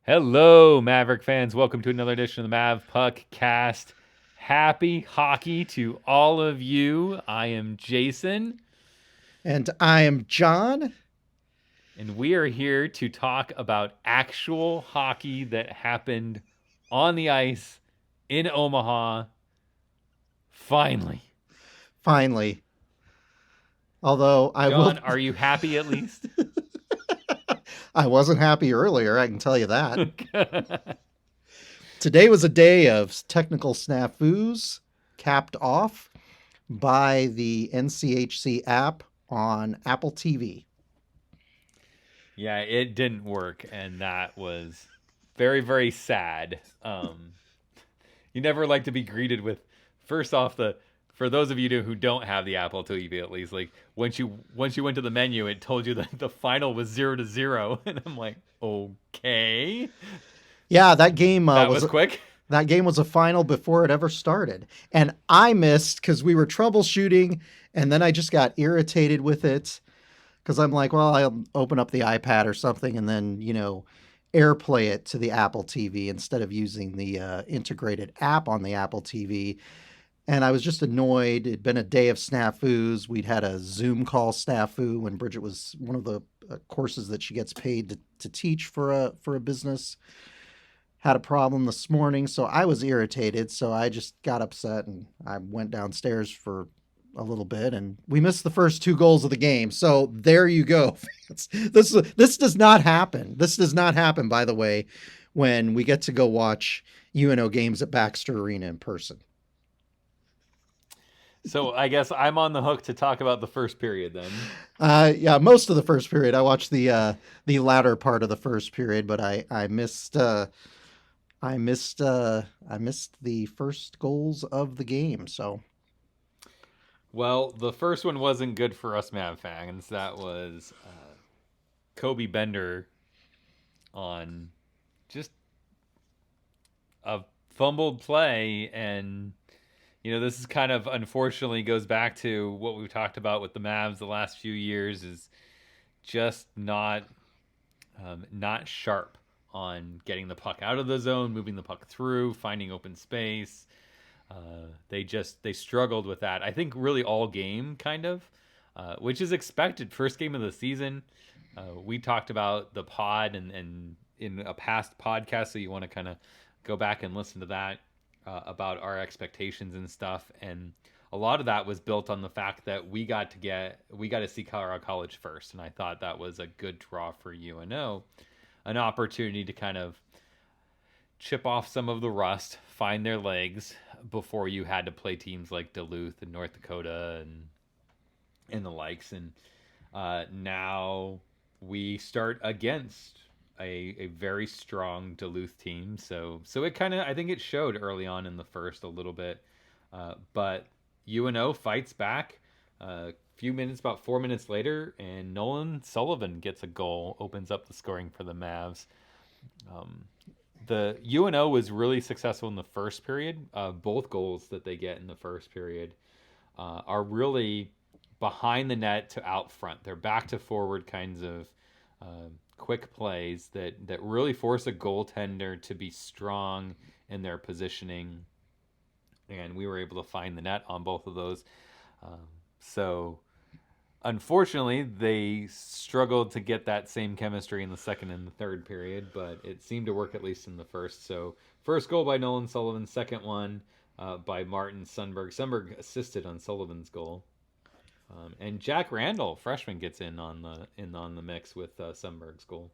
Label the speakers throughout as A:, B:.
A: Hello, Maverick fans. Welcome to another edition of the Mavpuckcast. Happy hockey to all of you. I am Jason,
B: And I am John.
A: and we are here to talk about actual hockey that happened on the ice in Omaha. Finally.
B: Finally. Although I will
A: John, are you happy at least?
B: I wasn't happy earlier, I can tell you that. Today was a day of technical snafus capped off by the NCHC app on Apple TV.
A: Yeah, it didn't work, and that was very, very sad. You never like to be greeted with, first off, the for those of you who don't have the Apple TV, at least, like once you went to the menu, it told you that the final was 0-0, and I'm like, okay,
B: Yeah, that game
A: that was quick.
B: that game was a final before it ever started. And I missed cuz we were troubleshooting and then I just got irritated with it because I'm like, well, I'll open up the iPad or something and then, AirPlay it to the Apple TV instead of using the integrated app on the Apple TV. And I was just annoyed. It'd been a day of snafus. We'd had a Zoom call snafu when Bridget was one of the courses that she gets paid to teach for a business. Had a problem this morning, so I was irritated. So I just got upset and I went downstairs for a little bit, and we missed the first two goals of the game. So there you go. This does not happen. This does not happen, by the way, when we get to go watch UNO games at Baxter Arena in person.
A: So I guess I'm on the hook to talk about the first period then.
B: Yeah, most of the first period. I watched the latter part of the first period, but I missed the first goals of the game. So
A: Well, the first one wasn't good for us Mav fans. That was Kobe Bender on just a fumbled play, and this is kind of unfortunately goes back to what we've talked about with the Mavs the last few years, is just not sharp on getting the puck out of the zone, moving the puck through, finding open space. They struggled with that, I think, really all game, kind of, which is expected. First game of the season. We talked about the pod and in a past podcast, so you want to kind of go back and listen to that, about our expectations and stuff. And a lot of that was built on the fact that we got to see Colorado College first, and I thought that was a good draw for UNO, an opportunity to kind of chip off some of the rust, find their legs before you had to play teams like Duluth and North Dakota and the likes. And now we start against a very strong Duluth team. So it kind of, I think it showed early on in the first a little bit, but UNO fights back. A few minutes, about 4 minutes later, and Nolan Sullivan gets a goal, opens up the scoring for the Mavs. The UNO was really successful in the first period. Both goals that they get in the first period are really behind the net to out front. They're back to forward kinds of quick plays that really force a goaltender to be strong in their positioning. And we were able to find the net on both of those. So unfortunately, they struggled to get that same chemistry in the second and the third period, but it seemed to work at least in the first. So first goal by Nolan Sullivan, second one by Martin Sundberg. Sundberg assisted on Sullivan's goal, and Jack Randall, freshman, gets in on the mix with Sundberg's goal.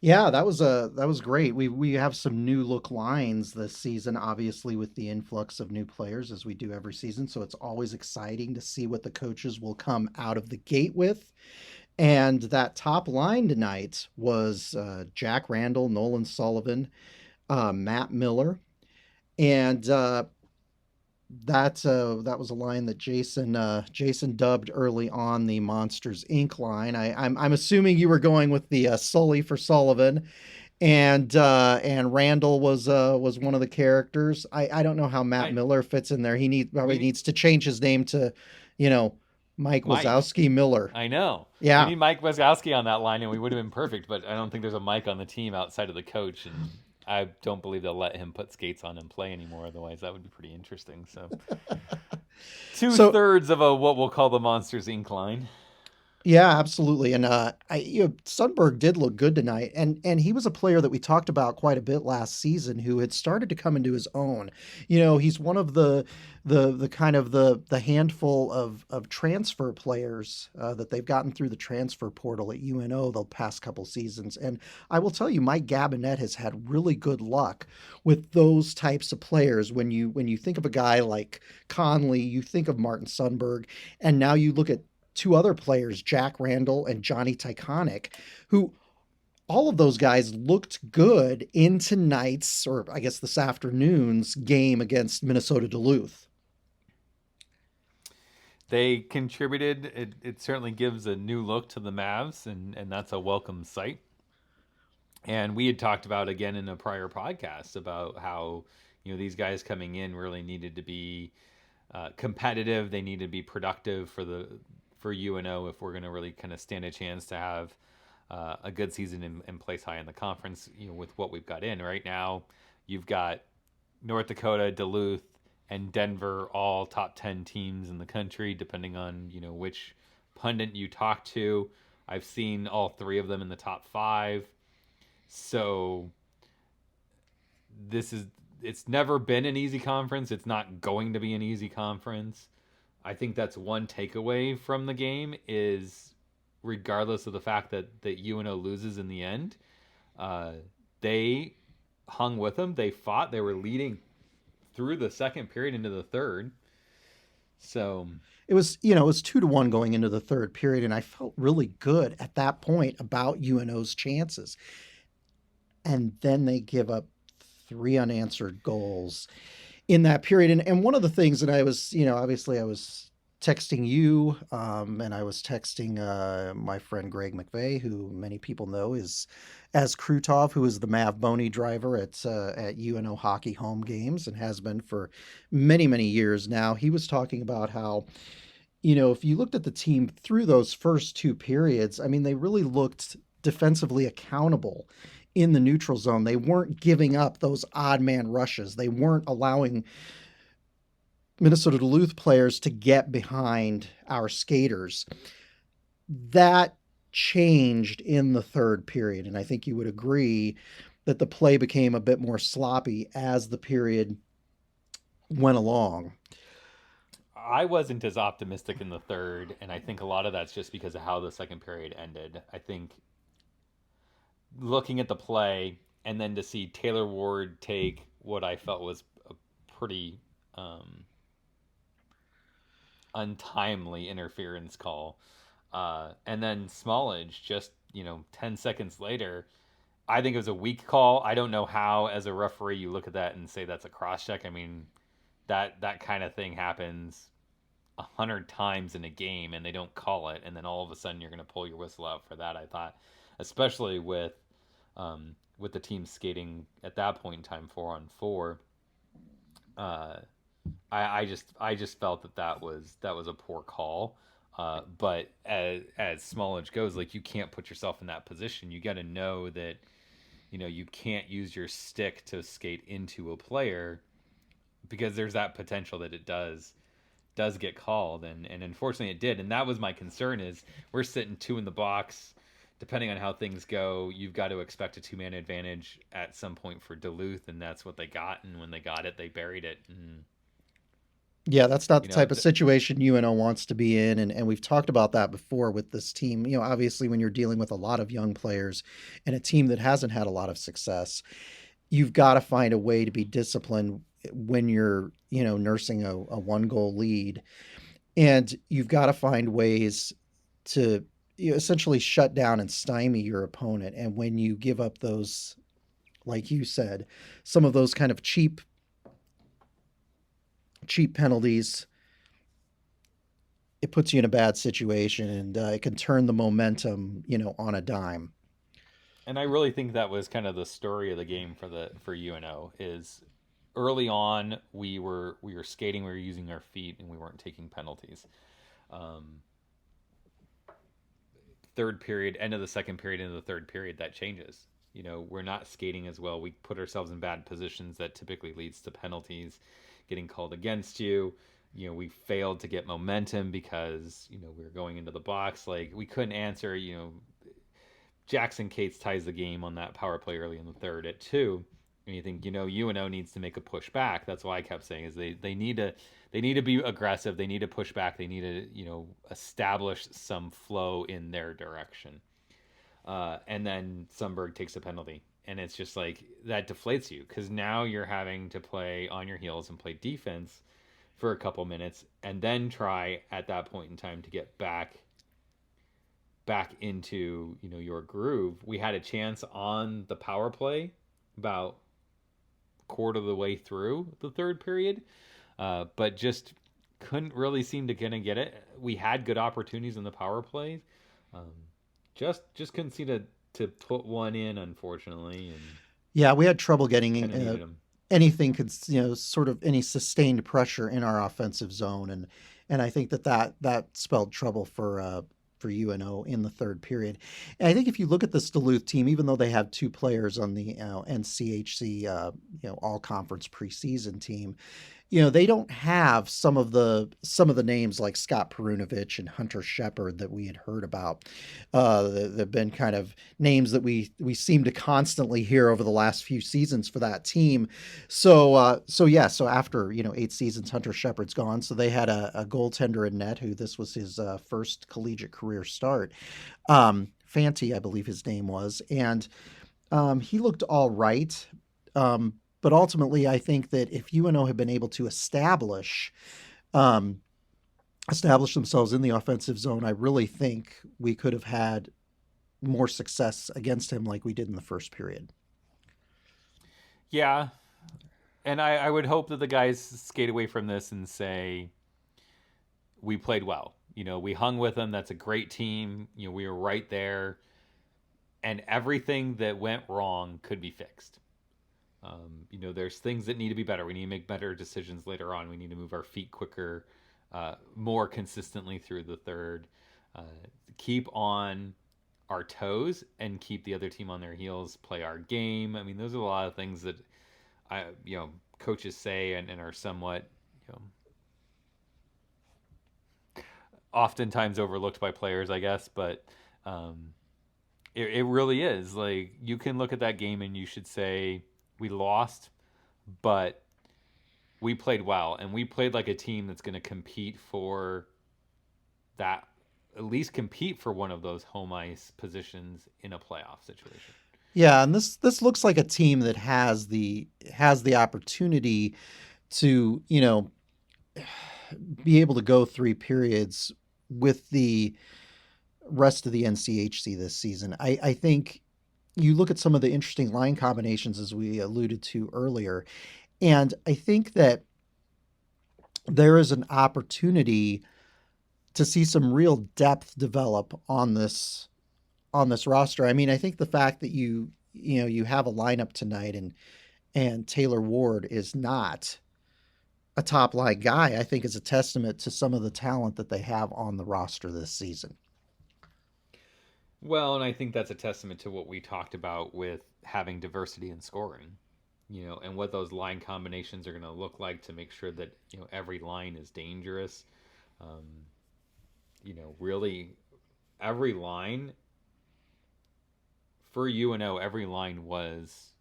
B: yeah, that was great. We have some new look lines this season, obviously with the influx of new players as we do every season. So it's always exciting to see what the coaches will come out of the gate with. And that top line tonight was Jack Randall, Nolan Sullivan, Matt Miller, and that was a line that Jason dubbed early on the Monsters Inc. line. I'm assuming you were going with the Sully for Sullivan, and Randall was one of the characters. I don't know how Matt
A: I
B: Miller fits in there. Probably
A: we
B: needs to change his name to, you know, Mike
A: Mike.
B: Wazowski Miller.
A: I know. We
B: Yeah.
A: need Mike Wazowski on that line, and we would have been perfect. But I don't think there's a Mike on the team outside of the coach, and I don't believe they'll let him put skates on and play anymore. Otherwise, that would be pretty interesting. So, two
B: So
A: thirds of a what we'll call the Monsters Inc. line.
B: yeah, absolutely. And Sundberg did look good tonight, and he was a player that we talked about quite a bit last season, who had started to come into his own. He's one of the kind of the handful of transfer players that they've gotten through the transfer portal at UNO the past couple seasons. And I will tell you, Mike Gabinet has had really good luck with those types of players. When you think of a guy like Conley, you think of Martin Sundberg, and now you look at two other players, Jack Randall and Johnny Tyconic, who all of those guys looked good in tonight's, or I guess this afternoon's game against Minnesota Duluth.
A: They contributed. It certainly gives a new look to the Mavs, and that's a welcome sight. And we had talked about again in a prior podcast about how these guys coming in really needed to be competitive. They needed to be productive for UNO if we're going to really kind of stand a chance to have a good season and place high in the conference. With what we've got in right now, you've got North Dakota, Duluth, and Denver, all top 10 teams in the country, depending on which pundit you talk to. I've seen all three of them in the top 5. So it's never been an easy conference. It's not going to be an easy conference. I think that's one takeaway from the game is regardless of the fact that UNO loses in the end, they hung with them. They fought. They were leading through the second period into the third. So
B: it was 2-1 going into the third period, and I felt really good at that point about UNO's chances. And then they give up 3 unanswered goals in that period. And one of the things that I was, obviously I was texting you, and I was texting my friend Greg McVeigh, who many people know is as Krutov, who is the Mav Boney driver at UNO hockey home games and has been for many, many years now. He was talking about how, if you looked at the team through those first 2 periods, I mean, they really looked defensively accountable in the neutral zone. They weren't giving up those odd man rushes. They weren't allowing Minnesota Duluth players to get behind our skaters. That changed in the third period, and I think you would agree that the play became a bit more sloppy as the period went along.
A: I wasn't as optimistic in the third, and I think a lot of that's just because of how the second period ended. I think looking at the play and then to see Taylor Ward take what I felt was a pretty untimely interference call, and then Smallage just 10 seconds later, I think it was a weak call. I don't know how as a referee you look at that and say that's a cross check. I mean, that kind of thing happens 100 times in a game and they don't call it, and then all of a sudden you're going to pull your whistle out for that. I thought, especially with the team skating at that point in time 4-on-4, I just felt that was a poor call. But as Smallage goes, like, you can't put yourself in that position. You got to know that you can't use your stick to skate into a player, because there's that potential that it does get called, and unfortunately it did. And that was my concern, is we're sitting 2 in the box. Depending on how things go, you've got to expect a 2-man advantage at some point for Duluth, and that's what they got. And when they got it, they buried it. And
B: yeah, that's not the type of situation UNO wants to be in. And we've talked about that before with this team. Obviously, when you're dealing with a lot of young players and a team that hasn't had a lot of success, you've got to find a way to be disciplined when you're, nursing a 1-goal lead. And you've got to find ways to essentially shut down and stymie your opponent. And when you give up those, like you said, some of those kind of cheap penalties, it puts you in a bad situation, and it can turn the momentum, on a dime.
A: And I really think that was kind of the story of the game for UNO, is early on we were skating, we were using our feet, and we weren't taking penalties. Um, third period, end of the second period, into the third period, that changes. We're not skating as well. We put ourselves in bad positions that typically leads to penalties getting called against you. We failed to get momentum because, we were going into the box. Like, we couldn't answer, Jackson Cates ties the game on that power play early in the third at 2. And you think, UNO needs to make a push back. That's why I kept saying is they need to be aggressive. They need to push back. They need to, establish some flow in their direction. And then Sundberg takes a penalty. And it's just like that deflates you because now you're having to play on your heels and play defense for a couple minutes and then try at that point in time to get back into your groove. We had a chance on the power play about a quarter of the way through the third period, but just couldn't really seem to kind of get it. We had good opportunities in the power play, um, just couldn't seem to put one in, unfortunately, and
B: Yeah, we had trouble getting
A: kind of needed them.
B: anything, sort of any sustained pressure in our offensive zone, and I think that spelled trouble for UNO in the third period. And I think if you look at this Duluth team, even though they have two players on the NCHC all conference preseason team, they don't have some of the names like Scott Perunovich and Hunter Shepard that we had heard about. They've been kind of names that we seem to constantly hear over the last few seasons for that team. So after 8 seasons, Hunter Shepard's gone. So they had a goaltender in net who this was his first collegiate career start. Fanti, I believe his name was, and he looked all right. But ultimately, I think that if UNO had been able to um, establish themselves in the offensive zone, I really think we could have had more success against him like we did in the first period.
A: Yeah, and I would hope that the guys skate away from this and say we played well. We hung with them. That's a great team. We were right there, and everything that went wrong could be fixed. There's things that need to be better. We need to make better decisions later on. We need to move our feet quicker, more consistently through the third. Uh, Keep on our toes and keep the other team on their heels. Play our game. I mean, those are a lot of things that coaches say and are somewhat, oftentimes overlooked by players, I guess. But it really is like you can look at that game and you should say we lost, but we played well and we played like a team that's going to compete for that, at least compete for one of those home ice positions in a playoff situation.
B: Yeah, and this looks like a team that has the opportunity to be able to go 3 periods with the rest of the NCHC this season. I think you look at some of the interesting line combinations as we alluded to earlier, and I think that there is an opportunity to see some real depth develop on this roster. I mean, I think the fact that you have a lineup tonight and Taylor Ward is not a top line guy, I think is a testament to some of the talent that they have on the roster this season.
A: Well, and I think that's a testament to what we talked about with having diversity in scoring, and what those line combinations are going to look like to make sure that, every line is dangerous. Um, really, every line for UNO, every line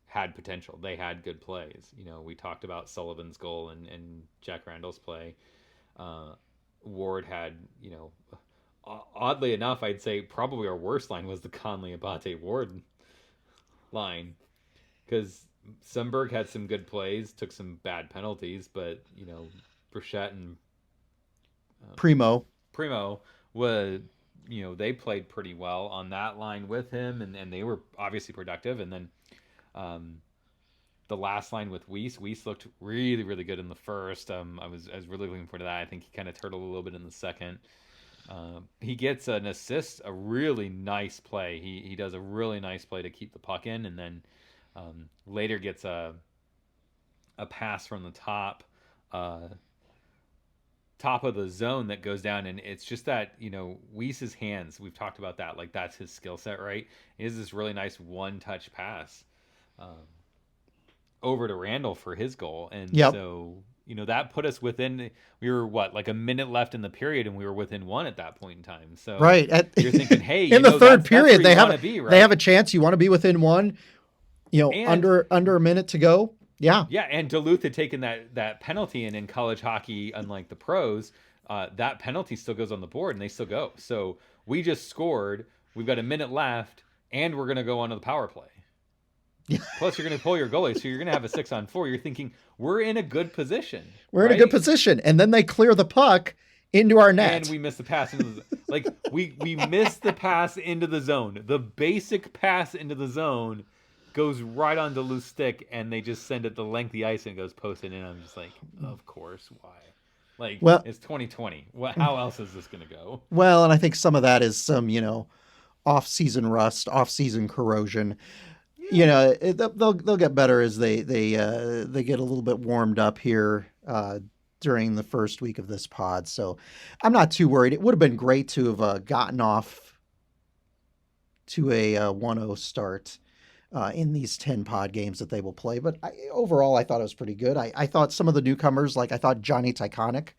A: had potential. They had good plays. We talked about Sullivan's goal and Jack Randall's play. Ward had, oddly enough, I'd say probably our worst line was the Conley Abate Ward line, because Sundberg had some good plays, took some bad penalties, but Burchett and Primo was, they played pretty well on that line with him, and they were obviously productive. And then the last line with Weiss looked really, really good in the first. I was really looking forward to that. I think he kind of turtled a little bit in the second. He gets an assist, a really nice play. He does a really nice play to keep the puck in, and then later gets a pass from the top top of the zone that goes down, and it's just that, Weiss's hands. We've talked about that. Like, that's his skill set, right? He has this really nice one-touch pass over to Randall for his goal, and
B: Yep.
A: so that put us within. We were what, like a minute left in the period, and we were within one at that point in time. So
B: Right.
A: you're thinking, hey,
B: In the third
A: that's
B: period,
A: where
B: they
A: you
B: have
A: want to be, right?
B: they have a chance. You want to be within one.
A: And
B: Under a minute to go. Yeah.
A: yeah, and Duluth had taken that penalty, and in college hockey, unlike the pros, that penalty still goes on the board, and they still go. So we just scored. We've got a minute left, and we're going to go on to the power play. Plus, you're going to pull your goalie, so you're going to have a 6-on-4. You're thinking, we're in a good position.
B: We're in a good position. And then they clear the puck into our net.
A: And we miss the pass into the like we missed the pass into the zone. The basic pass into the zone goes right on Duluth's stick, and they just send it the length of the ice, and it goes posted in. I'm just like, of course, why? Like, well, it's 2020. How else is this going to go?
B: Well, and I think some of that is some, off-season rust, off-season corrosion. Yeah. They'll get better as they get a little bit warmed up here during the first week of this pod. So I'm not too worried. It would have been great to have gotten off to a 1-0 start in these 10 pod games that they will play. But overall, I thought it was pretty good. I thought some of the newcomers, like I thought Johnny Tyconic,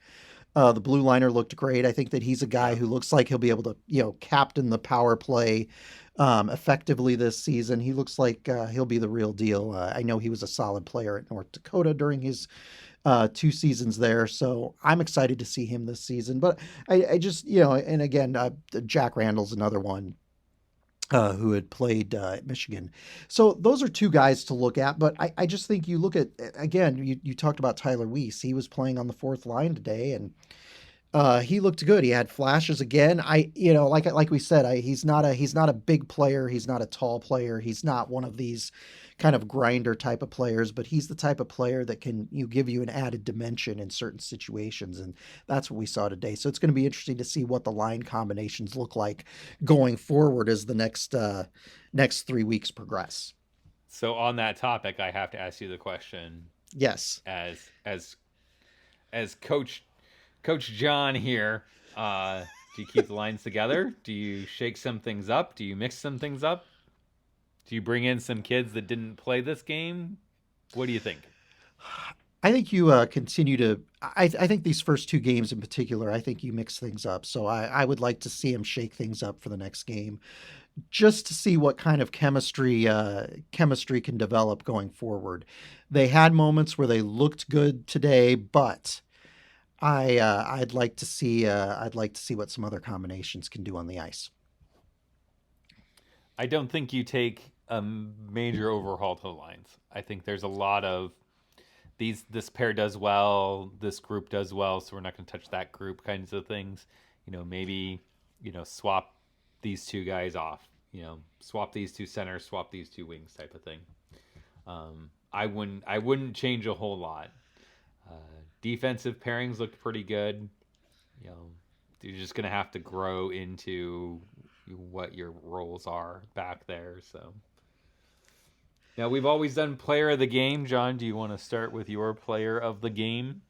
B: the blue liner, looked great. I think that he's a guy who looks like he'll be able to, captain the power play effectively this season. He looks like he'll be the real deal. I know he was a solid player at North Dakota during his 2 seasons there. So I'm excited to see him this season. But I just, and again, Jack Randall's another one. Who had played at Michigan. So those are 2 guys to look at, but I just think you look at, again, you talked about Tyler Weiss. He was playing on the 4th line today, and he looked good. He had flashes again. Like we said, he's not a big player. He's not a tall player. He's not one of these kind of grinder type of players, but he's the type of player that can give you an added dimension in certain situations, and that's what we saw today. So it's going to be interesting to see what the line combinations look like going forward as the next 3 weeks progress.
A: So on that topic, I have to ask you the question.
B: Yes.
A: As Coach John here, do you keep the lines together? Do you shake some things up? Do you mix some things up? Do you bring in some kids that didn't play this game? What do you think?
B: I think you continue to. I think these first 2 games in particular, I think you mix things up. So I would like to see him shake things up for the next game, just to see what kind of chemistry can develop going forward. They had moments where they looked good today, but I'd like to see what some other combinations can do on the ice.
A: I don't think you take a major overhaul to the lines. I think there's a lot of this pair does well, this group does well, so we're not going to touch that group kinds of things. Maybe swap these 2 guys off. Swap these 2 centers, swap these 2 wings, type of thing. I wouldn't change a whole lot. Defensive pairings looked pretty good. You're just going to have to grow into what your roles are back there. So now we've always done player of the game. John, do you want to start with your player of the game?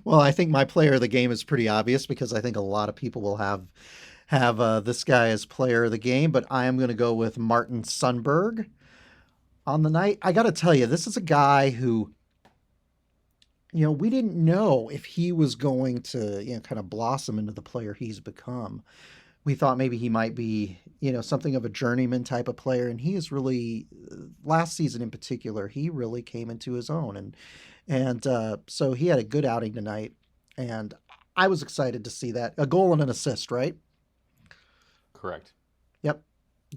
B: Well, I think my player of the game is pretty obvious because I think a lot of people will have this guy as player of the game, but I am going to go with Martin Sundberg on the night. I got to tell you, this is a guy who, we didn't know if he was going to, kind of blossom into the player he's become. We thought maybe he might be, something of a journeyman type of player. And he is really, last season in particular, he really came into his own. And so he had a good outing tonight. And I was excited to see that. A goal and an assist, right?
A: Correct.
B: Yep.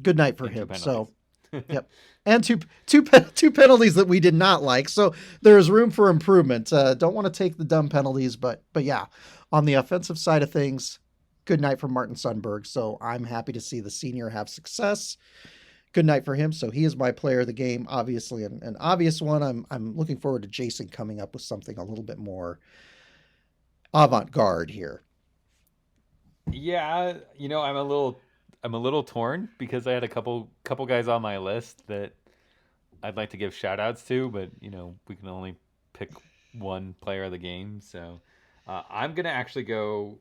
B: Good night for him. So, yep. And two penalties that we did not like. So there's room for improvement. Don't want to take the dumb penalties, but yeah, on the offensive side of things, good night for Martin Sundberg. So I'm happy to see the senior have success. Good night for him. So he is my player of the game, obviously an obvious one. I'm looking forward to Jason coming up with something a little bit more avant-garde here.
A: Yeah, I'm a little torn because I had a couple guys on my list that I'd like to give shout outs to, but we can only pick one player of the game. So I'm gonna actually go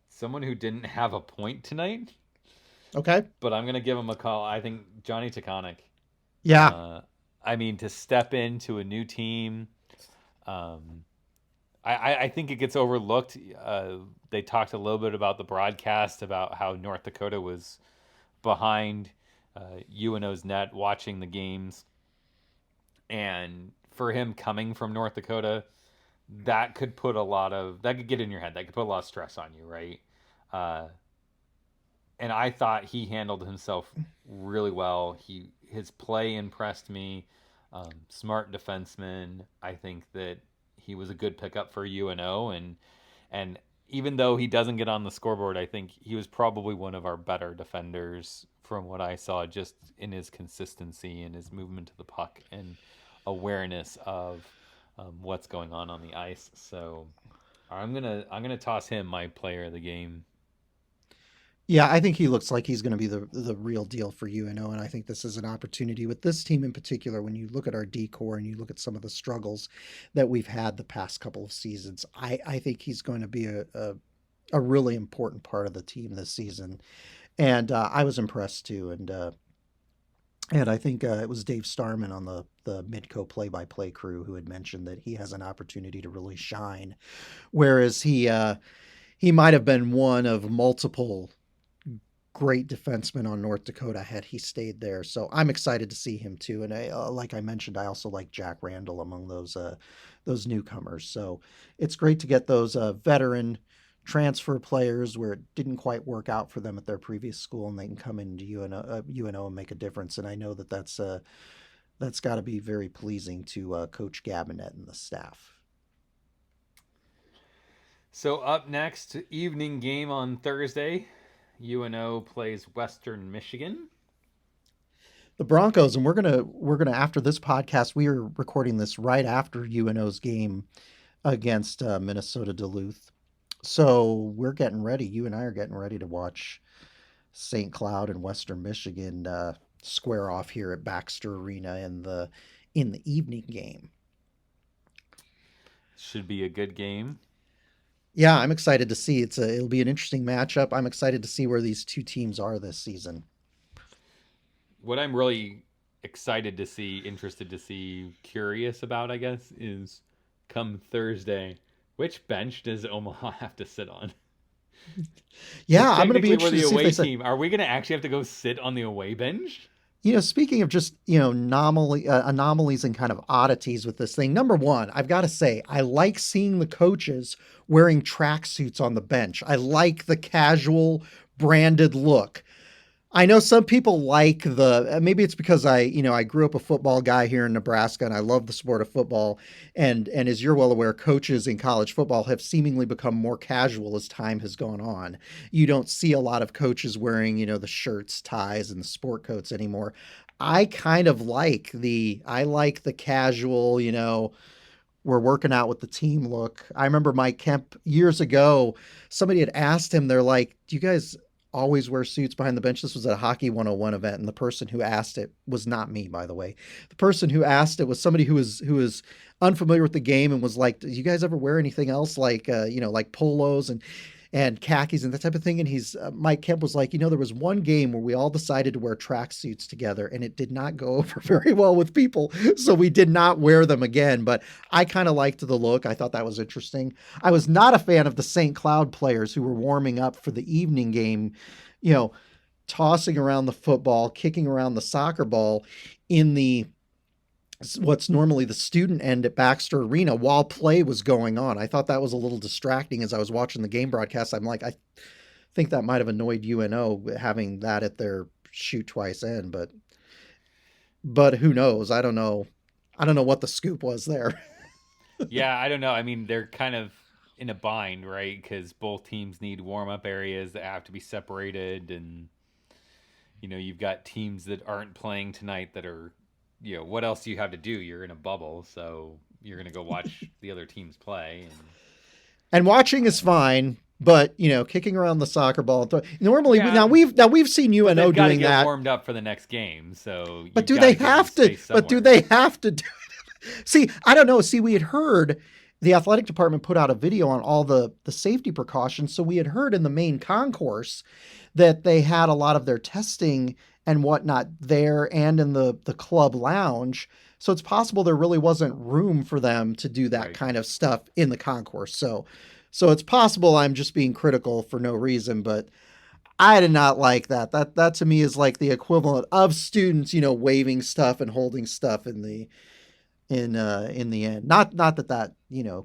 A: someone who didn't have a point tonight,
B: Okay.
A: but I'm gonna give him a call. I think Johnny Taconic.
B: Yeah.
A: Uh, I mean, to step into a new team, um, I think it gets overlooked. They talked a little bit about the broadcast about how North Dakota was behind UNO's net watching the games, and for him coming from North Dakota, that could get in your head. That could put a lot of stress on you, right? Uh, and I thought he handled himself really well. His play impressed me. Smart defenseman. I think that he was a good pickup for UNO, and even though he doesn't get on the scoreboard, I think he was probably one of our better defenders from what I saw, just in his consistency and his movement to the puck and awareness of what's going on the ice. So I'm gonna toss him my player of the game.
B: Yeah, I think he looks like he's going to be the real deal for UNO, and I think this is an opportunity with this team in particular. When you look at our decor and you look at some of the struggles that we've had the past couple of seasons, I think he's going to be a really important part of the team this season. And I was impressed too. And I think it was Dave Starman on the Midco play-by-play crew who had mentioned that he has an opportunity to really shine, whereas he might have been one of multiple great defenseman on North Dakota had he stayed there. So I'm excited to see him too. And like I mentioned, I also like Jack Randall among those newcomers. So it's great to get those veteran transfer players where it didn't quite work out for them at their previous school, and they can come into UNO and make a difference. And I know that that's got to be very pleasing to Coach Gabinet and the staff.
A: So up next, evening game on Thursday. UNO plays Western Michigan.
B: The Broncos, and we're gonna after this podcast, we are recording this right after UNO's game against Minnesota Duluth. So we're getting ready. You and I are getting ready to watch St. Cloud and Western Michigan square off here at Baxter Arena in the evening game.
A: Should be a good game.
B: Yeah, I'm excited to see. It'll be an interesting matchup. I'm excited to see where these two teams are this season.
A: What I'm really excited to see, interested to see, curious about, I guess, is come Thursday, which bench does Omaha have to sit on?
B: Yeah, I'm going to be
A: Technically,
B: interested
A: we're
B: to
A: the
B: see
A: away team. Are we going to actually have to go sit on the away bench?
B: Speaking of just, anomalies and kind of oddities with this thing. Number one, I've got to say, I like seeing the coaches wearing tracksuits on the bench. I like the casual branded look. I know some people like maybe it's because I grew up a football guy here in Nebraska and I love the sport of football. And as you're well aware, coaches in college football have seemingly become more casual as time has gone on. You don't see a lot of coaches wearing, the shirts, ties, and the sport coats anymore. I kind of I like the casual, we're working out with the team look. I remember Mike Kemp years ago, somebody had asked him, they're like, do you guys always wear suits behind the bench? This was at a Hockey 101 event, and the person who asked it was not me, by the way. The person who asked it was somebody who was unfamiliar with the game and was like, "Do you guys ever wear anything else like like polos and khakis and that type of thing?" And Mike Kemp was like, there was one game where we all decided to wear tracksuits together, and it did not go over very well with people, so we did not wear them again. But I kind of liked the look. I thought that was interesting. I was not a fan of the St. Cloud players who were warming up for the evening game, tossing around the football, kicking around the soccer ball in what's normally the student end at Baxter Arena while play was going on. I thought that was a little distracting as I was watching the game broadcast. I'm like, I think that might have annoyed UNO having that at their shoot twice end, but who knows? I don't know. I don't know what the scoop was there.
A: Yeah, I don't know. I mean, they're kind of in a bind, right? Because both teams need warm-up areas that have to be separated, and you've got teams that aren't playing tonight that are, what else do you have to do? You're in a bubble, so you're going to go watch the other teams play.
B: And watching is fine, but kicking around the soccer ball. Normally,
A: Yeah,
B: now we've seen UNO doing
A: get
B: that.
A: warmed up for the next game, so.
B: But do they have to? But do they have to do? See, I don't know. See, we had heard the athletic department put out a video on all the safety precautions. So we had heard in the main concourse that they had a lot of their testing and whatnot there and in the club lounge. So it's possible there really wasn't room for them to do that
A: Right.
B: kind of stuff in the concourse. So it's possible I'm just being critical for no reason, but I did not like that. That to me is like the equivalent of students, waving stuff and holding stuff in the end. Not that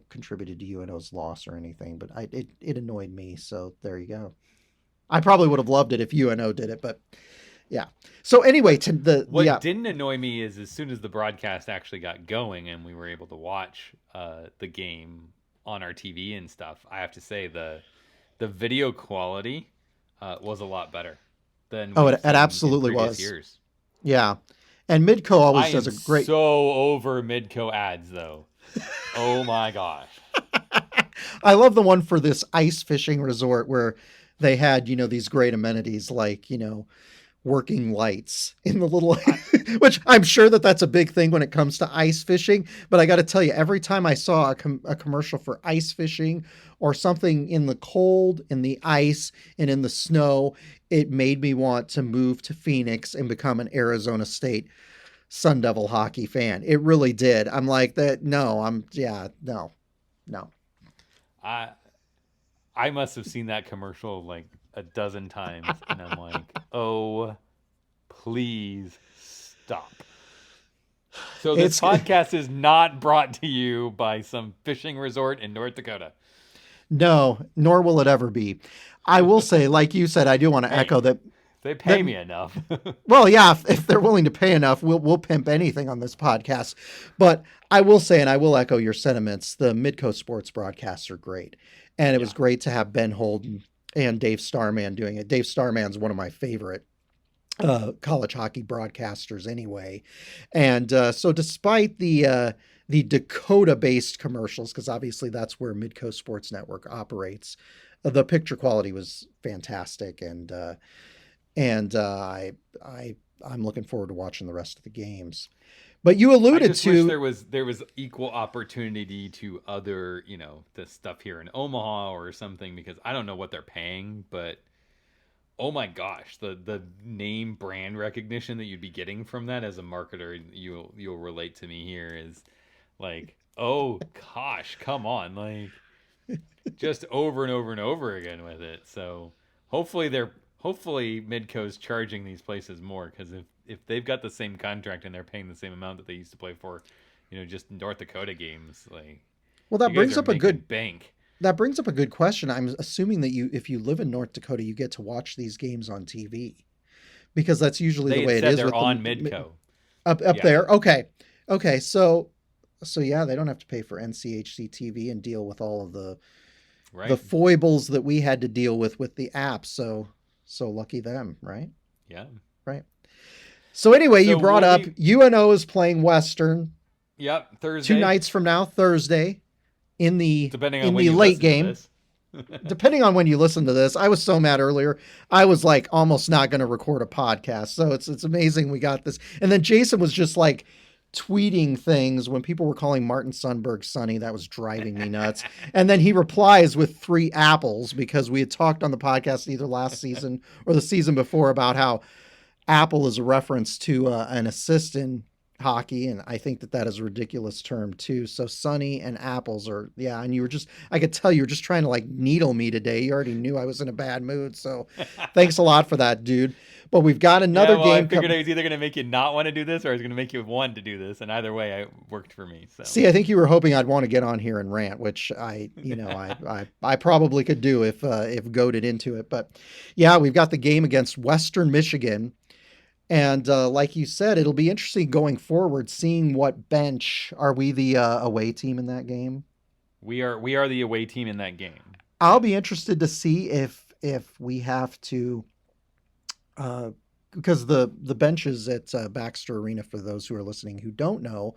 B: contributed to UNO's loss or anything, but it annoyed me. So there you go. I probably would have loved it if UNO did it, but yeah. So anyway,
A: What didn't annoy me is as soon as the broadcast actually got going and we were able to watch the game on our TV and stuff, I have to say the video quality was a lot better than
B: it absolutely was.
A: Years.
B: Yeah. And Midco always does a great.
A: So over Midco ads though. Oh my gosh.
B: I love the one for this ice fishing resort where they had, these great amenities like, working lights in the little, which I'm sure that's a big thing when it comes to ice fishing. But I got to tell you, every time I saw a commercial for ice fishing or something in the cold, in the ice, and in the snow, it made me want to move to Phoenix and become an Arizona State Sun Devil hockey fan. It really did. I'm like that. No.
A: I must have seen that commercial like a dozen times, and I'm like, oh, please stop. So this podcast is not brought to you by some fishing resort in North Dakota.
B: No, nor will it ever be. I will say, like you said, I do want to echo that.
A: They pay me enough.
B: Well, yeah, if they're willing to pay enough, we'll pimp anything on this podcast. But I will say, and I will echo your sentiments, the Midco Sports broadcasts are great. And it was great to have Ben Holden and Dave Starman doing it. Dave Starman's one of my favorite college hockey broadcasters anyway. And so despite the Dakota-based commercials, because obviously that's where Midco Sports Network operates, the picture quality was fantastic. And I'm looking forward to watching the rest of the games. But you alluded to
A: wish there was equal opportunity to other, the stuff here in Omaha or something, because I don't know what they're paying, but oh my gosh, the name brand recognition that you'd be getting from that as a marketer, you'll relate to me here is like, oh gosh, come on, like just over and over and over again with it. So hopefully Midco's charging these places more, because if they've got the same contract and they're paying the same amount that they used to play for, just North Dakota games, like,
B: well, that brings up a good
A: bank.
B: That brings up a good question. I'm assuming that if you live in North Dakota, you get to watch these games on TV, because that's usually the way it is.
A: They're on Midco
B: up there. Okay. So yeah, they don't have to pay for NCHC TV and deal with all of the foibles that we had to deal with the app. So lucky them, right?
A: Yeah.
B: Right. So anyway, you brought up UNO is playing Western.
A: Yep, Thursday.
B: 2 nights from now, Thursday, in the late game. Depending on when you listen to this. I was so mad earlier. I was like almost not going to record a podcast. So it's amazing we got this. And then Jason was just like tweeting things when people were calling Martin Sundberg Sonny. That was driving me nuts. And then he replies with 3 apples, because we had talked on the podcast either last season or the season before about how apple is a reference to an assist in hockey. And I think that is a ridiculous term too. So Sonny and apples are, yeah. And I could tell you were just trying to like needle me today. You already knew I was in a bad mood. So thanks a lot for that, dude. But we've got another game.
A: I figured I was either going to make you not want to do this, or I was going to make you want to do this. And either way, it worked for me. So
B: see, I think you were hoping I'd want to get on here and rant, which I probably could do if goaded into it. But yeah, we've got the game against Western Michigan. And like you said, it'll be interesting going forward, seeing what bench. Are we the away team in that game?
A: We are the away team in that game.
B: I'll be interested to see if we have to, because the benches at Baxter Arena, for those who are listening who don't know,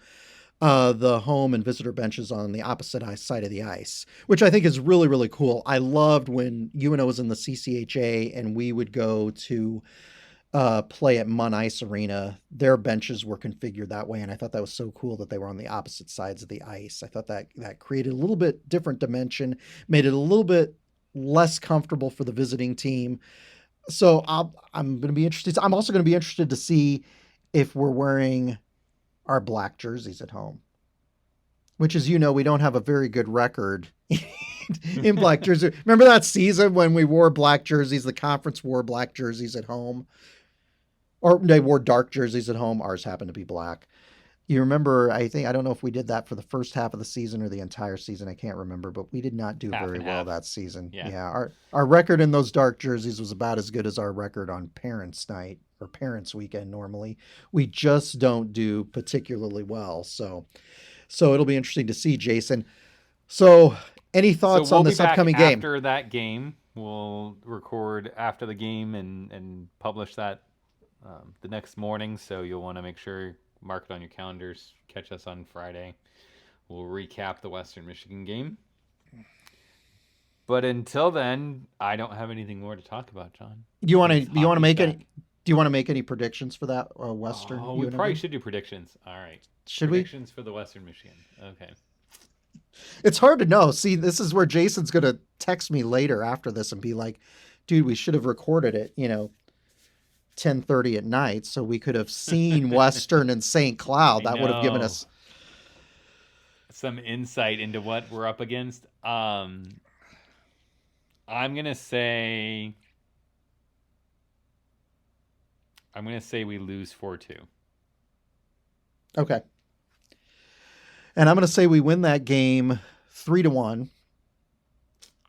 B: the home and visitor benches on the opposite side of the ice, which I think is really, really cool. I loved when UNO was in the CCHA and we would go to play at Mun Ice Arena, their benches were configured that way, and I thought that was so cool that they were on the opposite sides of the ice. I thought that created a little bit different dimension, made it a little bit less comfortable for the visiting team. So I'm going to be interested. I'm also going to be interested to see if we're wearing our black jerseys at home, which, as you know, we don't have a very good record in black jerseys. Remember that season when we wore black jerseys? The conference wore black jerseys at home, or they wore dark jerseys at home. Ours happened to be black. You remember, I don't know if we did that for the first half of the season or the entire season. I can't remember, but we did not do
A: Half
B: very
A: and
B: well
A: half.
B: that season.
A: Yeah.
B: Our record in those dark jerseys was about as good as our record on Parents' Night or Parents' Weekend normally. We just don't do particularly well. So it'll be interesting to see, Jason. So any
A: So
B: thoughts
A: we'll
B: on
A: be
B: this
A: back
B: upcoming game?
A: after that game. We'll record after the game and publish that the next morning. So you'll want to make sure mark it on your calendars. Catch us on Friday. We'll recap the Western Michigan game. But until then, I don't have anything more to talk about, John.
B: Do you want to make
A: back.
B: any? Do you want to make any predictions for that Western?
A: Oh, we probably should do predictions. All right.
B: Should
A: predictions for the Western Michigan. Okay.
B: It's hard to know. See, this is where Jason's going to text me later after this and be like, dude, we should have recorded it, 10:30 at night, so we could have seen Western and St. Cloud. That would have given us
A: some insight into what we're up against. I'm gonna say we lose 4-2.
B: Okay. And I'm going to say we win that game 3-1.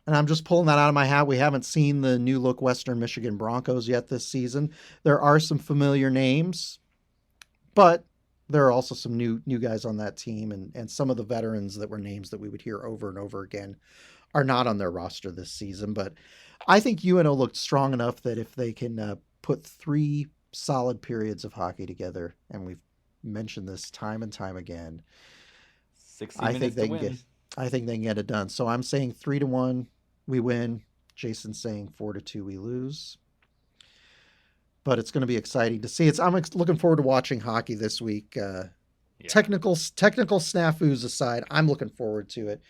B: And I'm just pulling that out of my hat. We haven't seen the new look Western Michigan Broncos yet this season. There are some familiar names, but there are also some new guys on that team, and some of the veterans that were names that we would hear over and over again are not on their roster this season. But I think UNO looked strong enough that if they can put 3 solid periods of hockey together, and we've mentioned this time and time again,
A: 60 minutes to win.
B: I think they can get it done. So I'm saying 3-1, we win. Jason's saying 4-2, we lose. But it's going to be exciting to see. I'm looking forward to watching hockey this week. Technical snafus aside, I'm looking forward to it.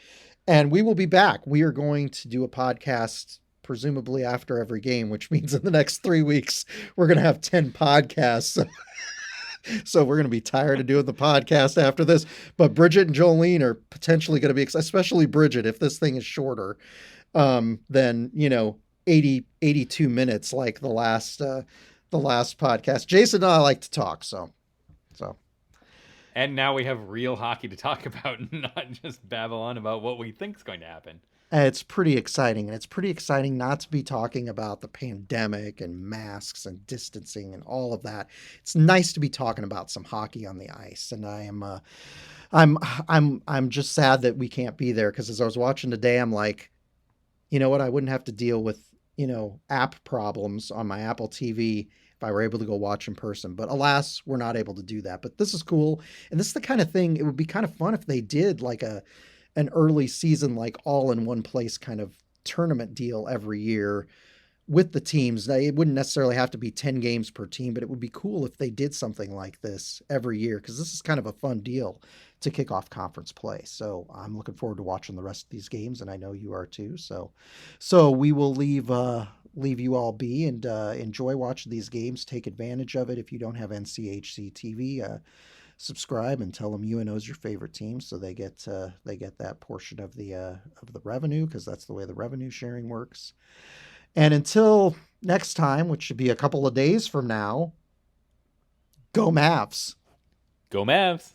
B: And we will be back. We are going to do a podcast presumably after every game, which means in the next 3 weeks, we're going to have 10 podcasts. So we're going to be tired of doing the podcast after this. But Bridget and Jolene are potentially going to be, especially Bridget, if this thing is shorter than, 82 minutes like the last podcast. Jason and I like to talk, so.
A: And now we have real hockey to talk about, not just babble on about what we think is going to happen.
B: It's pretty exciting, and it's pretty exciting not to be talking about the pandemic and masks and distancing and all of that. It's nice to be talking about some hockey on the ice, and I'm just sad that we can't be there, because as I was watching today, I'm like, you know what? I wouldn't have to deal with app problems on my Apple TV if I were able to go watch in person. But alas, we're not able to do that. But this is cool, and this is the kind of thing. It would be kind of fun if they did like an early season, like all in one place kind of tournament deal every year with the teams. It wouldn't necessarily have to be 10 games per team, but it would be cool if they did something like this every year, because this is kind of a fun deal to kick off conference play. So I'm looking forward to watching the rest of these games, and I know you are too. So we will leave you all be and enjoy watching these games. Take advantage of it. If you don't have NCHC TV, subscribe and tell them UNO is your favorite team, so they get that portion of the revenue, because that's the way the revenue sharing works. And until next time, which should be a couple of days from now, go Mavs.
A: Go Mavs.